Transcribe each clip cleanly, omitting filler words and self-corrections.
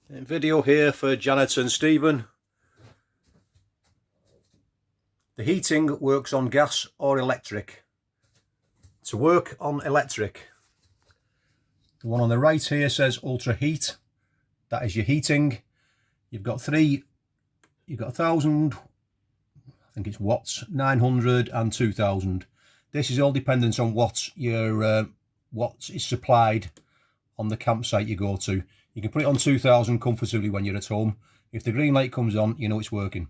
Video here for Janet and Stephen. The heating works on gas or electric. To work on electric, the one on the right here says ultra heat. That is your heating. You've got 1,000, I think it's watts, 900 and 2,000. This is all dependent on what is supplied on the campsite you go to. You can put it on 2,000 comfortably when you're at home. If the green light comes on, you know it's working.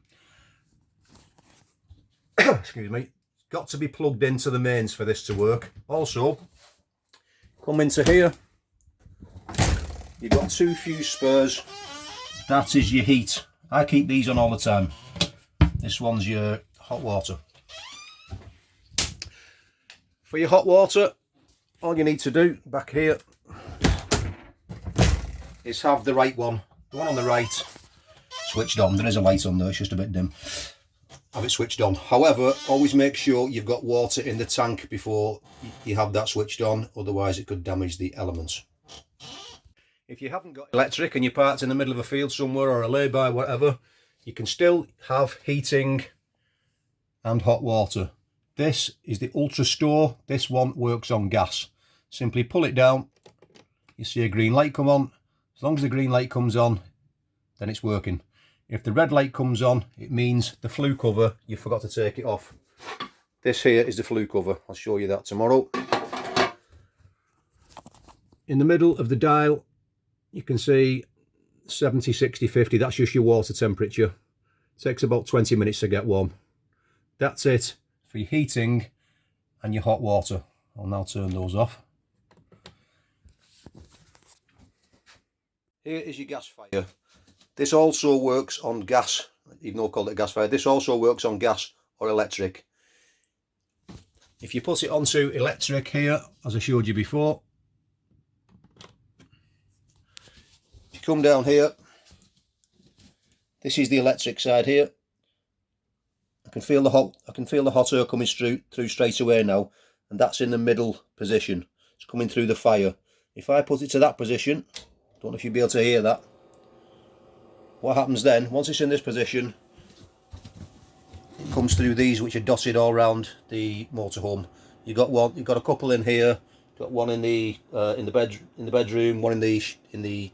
Excuse me. It's got to be plugged into the mains for this to work. Also, come into here. You've got 2 fuse spurs. That is your heat. I keep these on all the time. This one's your hot water. For your hot water, all you need to do back here is have the right one. The one on the right switched on. There is a light on there, it's just a bit dim. Have it switched on. However, always make sure you've got water in the tank before you have that switched on, otherwise it could damage the elements. If you haven't got electric and you're parked in the middle of a field somewhere or a lay-by, whatever, you can still have heating and hot water. This is the Ultra Store. This one works on gas. Simply pull it down, you see a green light come on. As long as the green light comes on, then it's working. If the red light comes on, it means the flue cover, you forgot to take it off. This here is the flue cover. I'll show you that tomorrow. In the middle of the dial, you can see 70, 60, 50. That's just your water temperature. It takes about 20 minutes to get warm. That's it for your heating and your hot water. I'll now turn those off. Here is your gas fire. This also works on gas, even though I called it a gas fire. This also works on gas or electric. If you put it onto electric here, as I showed you before, if you come down here, this is the electric side here. I can feel the hot air coming through straight away now, and that's in the middle position. It's coming through the fire. If I put it to that position, don't know if you'll be able to hear that. What happens then, once it's in this position, it comes through these which are dotted all around the motorhome. You've got a couple in here, got one in the bedroom, one in the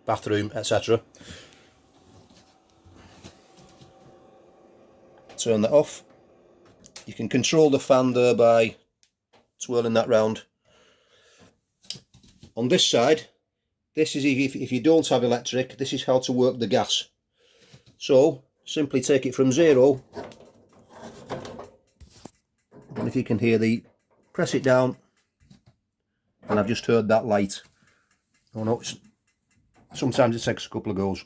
bathroom, etc. Turn that off. You can control the fan there by twirling that round. On this side, this is if you don't have electric, this is how to work the gas. So simply take it from 0, and if you can hear press it down, and I've just heard that light. Oh no, sometimes it takes a couple of goes.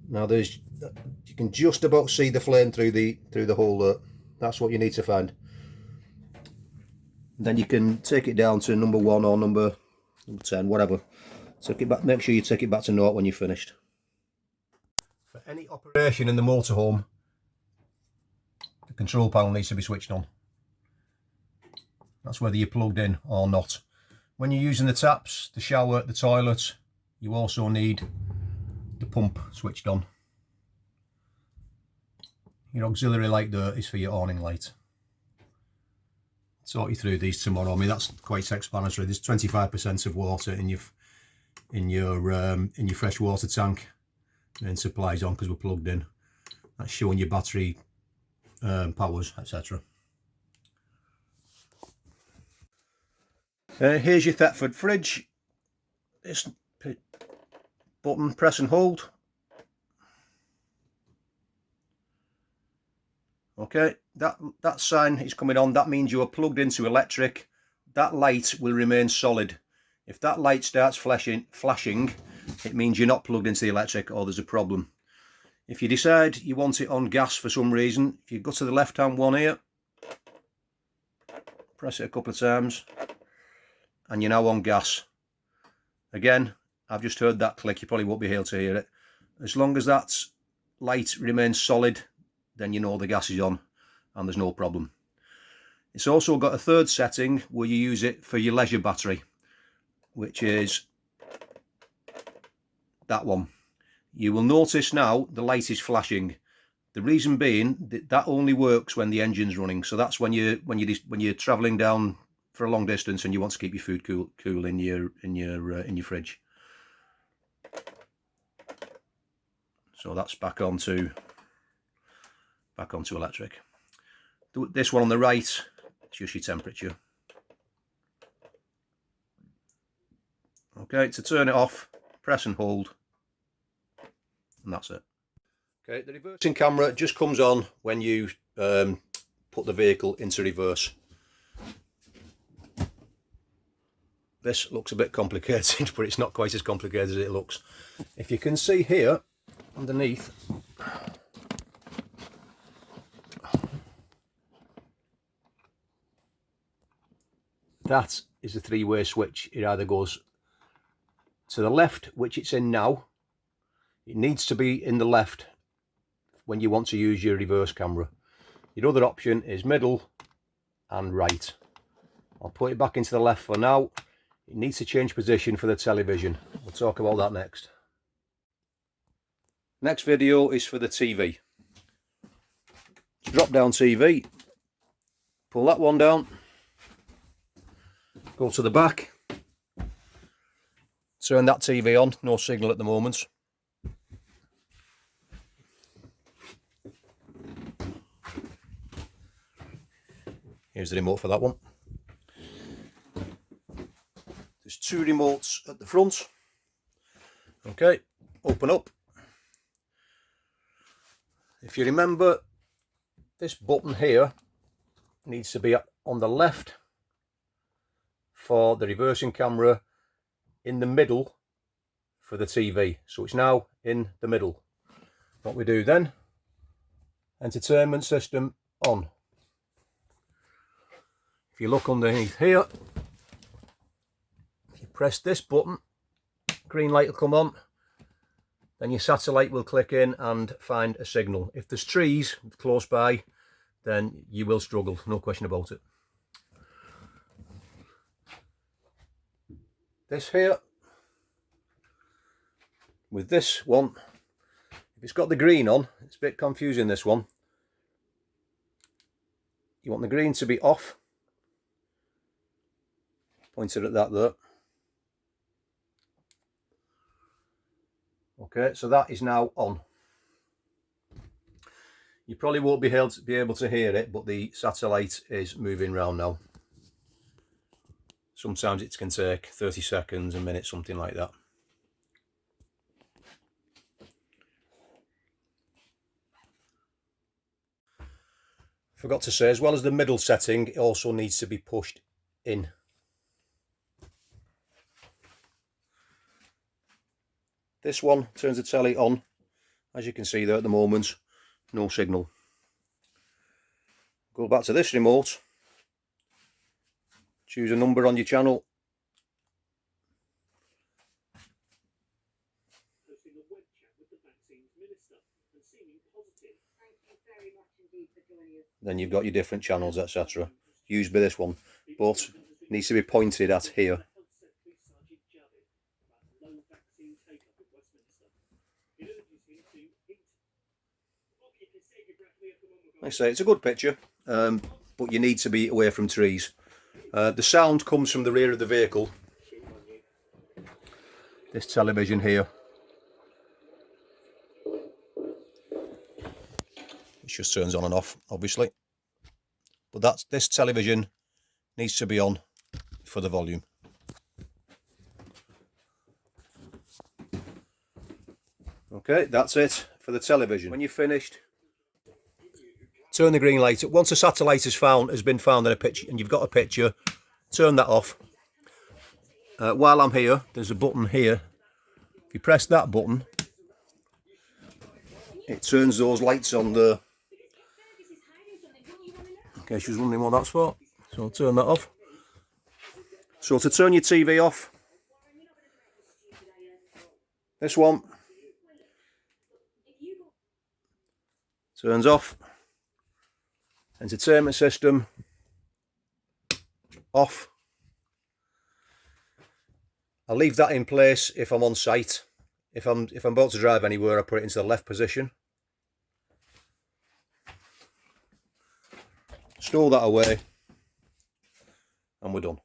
Now you can just about see the flame through the hole there. That's what you need to find. Then you can take it down to number 1 or number 10, whatever. Take it back. Make sure you take it back to 0 when you're finished. For any operation in the motorhome, the control panel needs to be switched on. That's whether you're plugged in or not. When you're using the taps, the shower, the toilet, you also need the pump switched on. Your auxiliary light there is for your awning light. Talk you through these tomorrow. I mean, that's quite self-explanatory. There's 25% of water in your fresh water tank, and supplies on because we're plugged in. That's showing your battery powers, etc. Here's your Thetford fridge. This button, press and hold. Okay, that sign is coming on. That means you are plugged into electric. That light will remain solid. If that light starts flashing, it means you're not plugged into the electric or there's a problem. If you decide you want it on gas for some reason, if you go to the left hand one here, press it a couple of times, and you're now on gas. Again, I've just heard that click. You probably won't be able to hear it. As long as that light remains solid, then you know the gas is on and there's no problem. It's also got a third setting where you use it for your leisure battery. which is that one. You will notice now the light is flashing. The reason being that only works when the engine's running. So that's when you're travelling down for a long distance and you want to keep your food cool in your fridge. So that's back onto electric. This one on the right, it's just your temperature. Okay, to turn it off, press and hold, and that's it. Okay, the reversing camera just comes on when you put the vehicle into reverse. This looks a bit complicated, but it's not quite as complicated as it looks. If you can see here underneath, that is a three-way switch. It either goes to the left, which it's in now. It needs to be in the left when you want to use your reverse camera. Your other option is middle and right. I'll put it back into the left for now. It needs to change position for the television. We'll talk about that next. Next video is for the TV. Drop down TV, pull that one down, go to the back, turn that TV on, no signal at the moment. Here's the remote for that one. There's two remotes at the front. Okay, open up. If you remember, this button here needs to be on the left for the reversing camera, in the middle for the TV. So it's now in the middle. What we do then, entertainment system on. If you look underneath here, if you press this button, green light will come on, then your satellite will click in and find a signal. If there's trees close by, then you will struggle, no question about it. This here, with this one, if it's got the green on, it's a bit confusing, this one. You want the green to be off, pointed at that there. Okay, so that is now on. You probably won't be able to hear it, but the satellite is moving around now. Sometimes it can take 30 seconds, a minute, something like that. Forgot to say, as well as the middle setting, it also needs to be pushed in. This one turns the telly on. As you can see there at the moment, no signal. Go back to this remote, choose a number on your channel. Then you've got your different channels, etc. Used by this one, but it needs to be pointed at here. Like I say, it's a good picture, but you need to be away from trees. The sound comes from the rear of the vehicle. This television here. It just turns on and off, obviously. But this television needs to be on for the volume. Okay, that's it for the television. When you're finished, turn the green light. Once a satellite has been found in a picture, and you've got a picture, turn that off. While I'm here, there's a button here. If you press that button, it turns those lights on there. In case you was wondering what that's for. So I'll turn that off. So to turn your TV off, this one turns off. Entertainment system off. I leave that in place if I'm on site. If I'm about to drive anywhere, I put it into the left position. Stow that away, and we're done.